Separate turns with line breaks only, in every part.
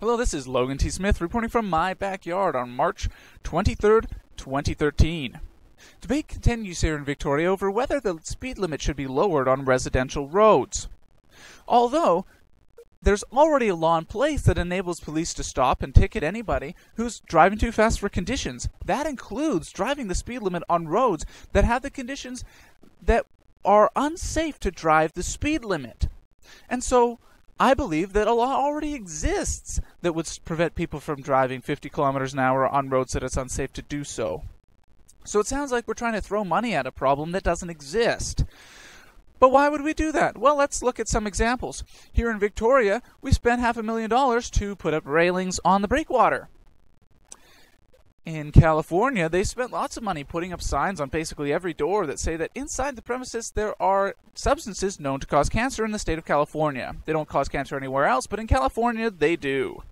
Hello, this is Logan T. Smith reporting from my backyard on March 23rd, 2013. Debate continues here in Victoria over whether the speed limit should be lowered on residential roads. Although, there's already a law in place that enables police to stop and ticket anybody who's driving too fast for conditions. That includes driving the speed limit on roads that have the conditions that are unsafe to drive the speed limit. And so, I believe that a law already exists that would prevent people from driving 50 kilometers an hour on roads that it's unsafe to do so. So it sounds like we're trying to throw money at a problem that doesn't exist. But why would we do that? Well, let's look at some examples. Here in Victoria, we spent $500,000 to put up railings on the breakwater. In California, they spent lots of money putting up signs on basically every door that say that inside the premises there are substances known to cause cancer in the state of California. They don't cause cancer anywhere else, but in California they do.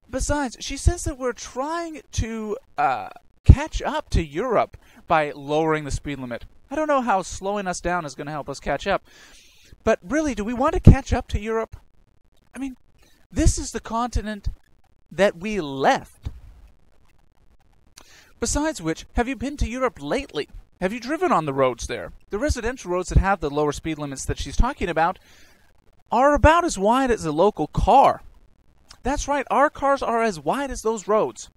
Besides, she says that we're trying to catch up to Europe by lowering the speed limit. I don't know how slowing us down is going to help us catch up. But really, do we want to catch up to Europe? I mean, this is the continent that we left. Besides which, have you been to Europe lately? Have you driven on the roads there? The residential roads that have the lower speed limits that she's talking about are about as wide as a local car. That's right, our cars are as wide as those roads.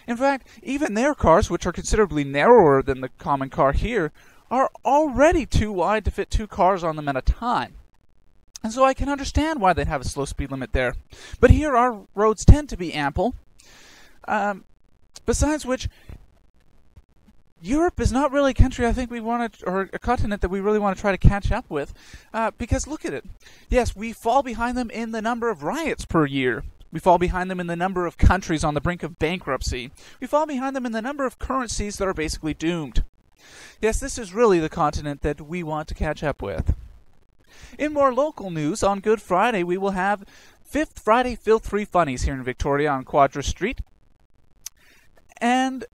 In fact, even their cars, which are considerably narrower than the common car here, are already too wide to fit two cars on them at a time. And so I can understand why they'd have a slow speed limit there. But here our roads tend to be ample. Besides which, Europe is not really a country I think we want to, or a continent that we really want to try to catch up with. Because look at it. Yes, we fall behind them in the number of riots per year. We fall behind them in the number of countries on the brink of bankruptcy. We fall behind them in the number of currencies that are basically doomed. Yes, this is really the continent that we want to catch up with. In more local news, on Good Friday, we will have Fifth Friday Filth-Free Funnies here in Victoria on Quadra Street. And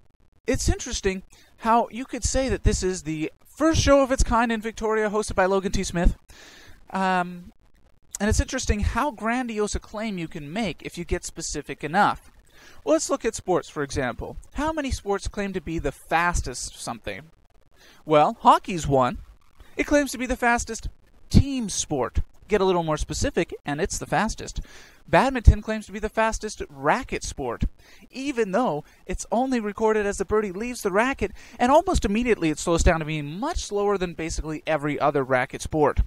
it's interesting how you could say that this is the first show of its kind in Victoria hosted by Logan T. Smith. And it's interesting how grandiose a claim you can make if you get specific enough. Well, let's look at sports, for example. How many sports claim to be the fastest something? Well, hockey's one. It claims to be the fastest team sport. Get a little more specific, and it's the fastest. Badminton claims to be the fastest racket sport, even though it's only recorded as the birdie leaves the racket, and almost immediately it slows down to being much slower than basically every other racket sport.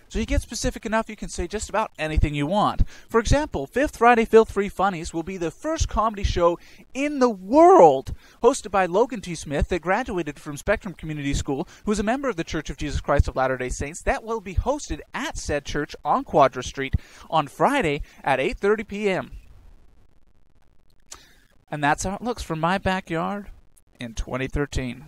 So you get specific enough, you can say just about anything you want. For example, Fifth Friday Filth-Free Funnies will be the first comedy show in the world hosted by Logan T. Smith that graduated from Spectrum Community School, who is a member of the Church of Jesus Christ of Latter-day Saints. That will be hosted at said church on Quadra Street on Friday at 8:30 p.m. And that's how it looks from my backyard in 2013.